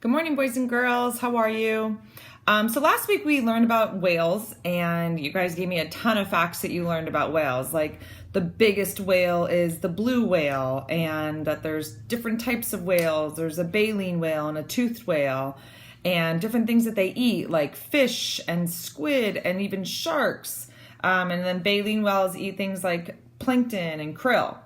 Good morning, boys and girls. How are you? So last week we learned about whales, and you guys gave me a ton of facts that you learned about whales. Like the biggest whale is the blue whale, and that there's different types of whales. There's a baleen whale and a toothed whale, and different things that they eat, like fish and squid and even sharks. And then baleen whales eat things like plankton and krill.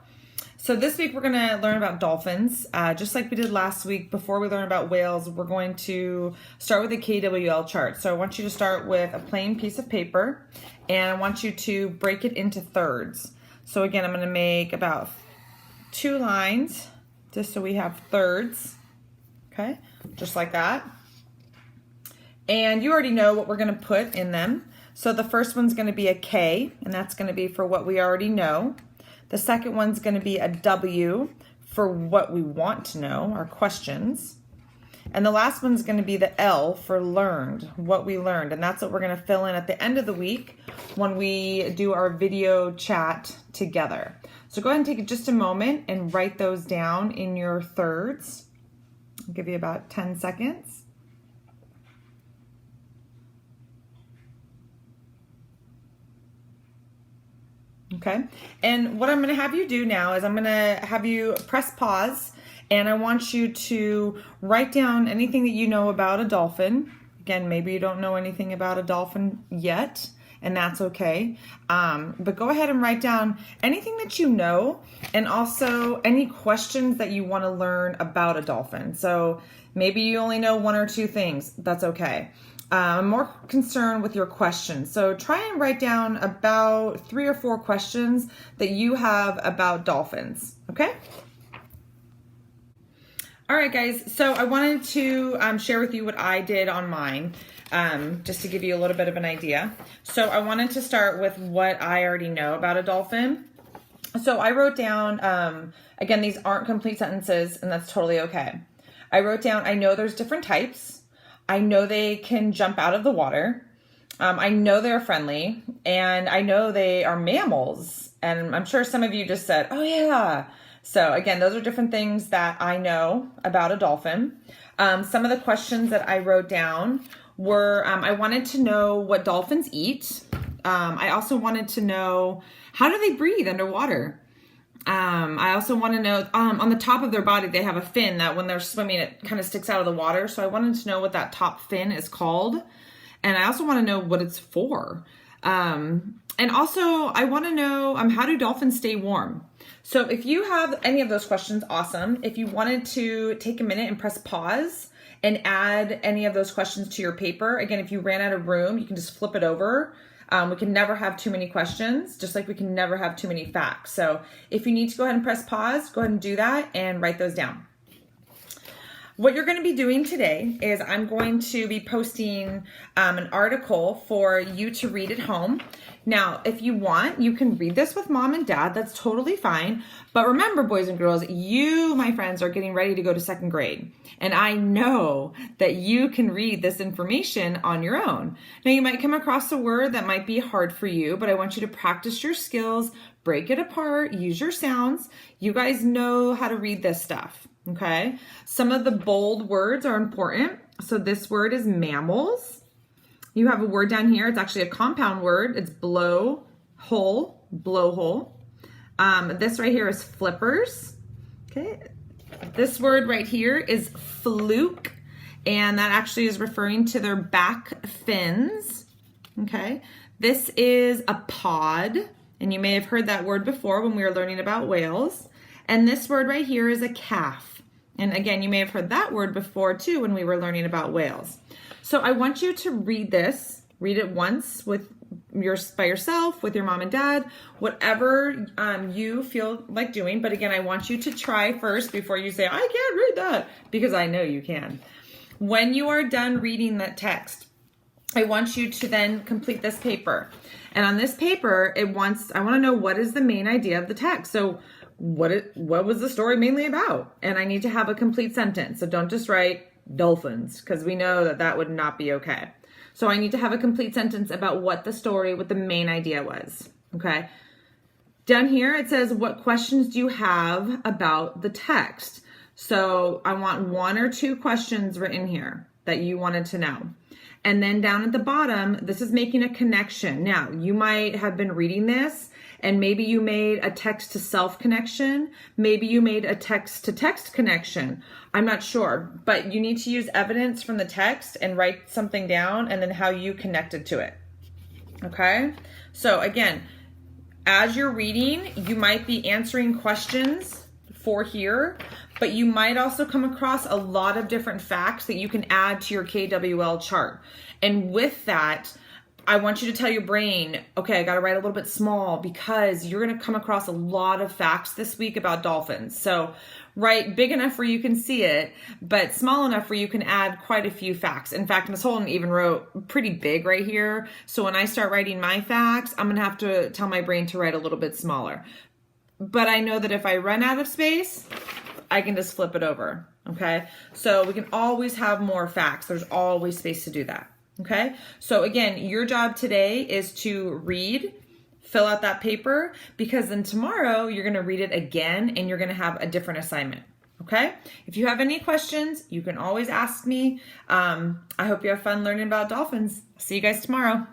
So this week we're going to learn about dolphins, just like we did last week. Before we learn about whales, we're going to start with a KWL chart. So I want you to start with a plain piece of paper, and I want you to break it into thirds. So again, I'm going to make about 2 lines, just so we have thirds, okay, just like that. And you already know what we're going to put in them. So the first one's going to be a K, and that's going to be for what we already know. The second one's going to be a W for what we want to know, our questions. And the last one's going to be the L for learned, what we learned. And that's what we're going to fill in at the end of the week when we do our video chat together. So go ahead and take just a moment and write those down in your thirds. I'll give you about 10 seconds. Okay, and what I'm going to have you do now is I'm going to have you press pause, and I want you to write down anything that you know about a dolphin. Again, maybe you don't know anything about a dolphin yet, and that's okay. But go ahead and write down anything that you know, and also any questions that you want to learn about a dolphin. So maybe you only know 1 or 2 things. That's okay. I'm more concerned with your questions. So try and write down about 3 or 4 questions that you have about dolphins, okay? All right, guys, so I wanted to share with you what I did on mine, just to give you a little bit of an idea. So I wanted to start with what I already know about a dolphin. So I wrote down, again, these aren't complete sentences, and that's totally okay. I wrote down, I know there's different types. I know they can jump out of the water. I know they're friendly, and I know they are mammals. And I'm sure some of you just said, oh yeah. So again, those are different things that I know about a dolphin. Some of the questions that I wrote down were, I wanted to know what dolphins eat. I also wanted to know, how do they breathe underwater? I also want to know, on the top of their body, they have a fin that when they're swimming, it kind of sticks out of the water. So I wanted to know what that top fin is called. And I also want to know what it's for. And also I want to know, how do dolphins stay warm? So if you have any of those questions, awesome. If you wanted to take a minute and press pause and add any of those questions to your paper, again, if you ran out of room, you can just flip it over. We can never have too many questions, just like we can never have too many facts. So if you need to go ahead and press pause, go ahead and do that and write those down. What you're going to be doing today is I'm going to be posting an article for you to read at home. Now, if you want, you can read this with mom and dad. That's totally fine. But remember, boys and girls, you, my friends, are getting ready to go to 2nd grade. And I know that you can read this information on your own. Now, you might come across a word that might be hard for you, but I want you to practice your skills, break it apart, use your sounds. You guys know how to read this stuff. Okay, some of the bold words are important. So this word is mammals. You have a word down here. It's actually a compound word. It's blowhole. This right here is flippers. Okay, this word right here is fluke, and that actually is referring to their back fins. Okay, this is a pod, and you may have heard that word before when we were learning about whales. And this word right here is a calf. And again, you may have heard that word before too when we were learning about whales. So I want you to read this. Read it once by yourself, with your mom and dad, whatever you feel like doing. But again, I want you to try first before you say, I can't read that, because I know you can. When you are done reading that text, I want you to then complete this paper. And on this paper, I want to know, what is the main idea of the text? So what was the story mainly about? And I need to have a complete sentence. So don't just write dolphins, because we know that that would not be okay. So I need to have a complete sentence about what the main idea was. Okay. Down here, it says, what questions do you have about the text? So I want 1 or 2 questions written here that you wanted to know. And then down at the bottom, this is making a connection. Now, you might have been reading this and maybe you made a text to self connection. Maybe you made a text to text connection. I'm not sure, but you need to use evidence from the text and write something down and then how you connected to it. Okay? So again, as you're reading, you might be answering questions for here, but you might also come across a lot of different facts that you can add to your KWL chart. And with that, I want you to tell your brain, okay, I got to write a little bit small because you're going to come across a lot of facts this week about dolphins. So write big enough where you can see it, but small enough where you can add quite a few facts. In fact, Ms. Holden even wrote pretty big right here. So when I start writing my facts, I'm going to have to tell my brain to write a little bit smaller. But I know that if I run out of space, I can just flip it over, okay? So we can always have more facts. There's always space to do that, okay? So again, your job today is to read, fill out that paper, because then tomorrow you're gonna read it again and you're gonna have a different assignment, okay? If you have any questions, you can always ask me. I hope you have fun learning about dolphins. See you guys tomorrow.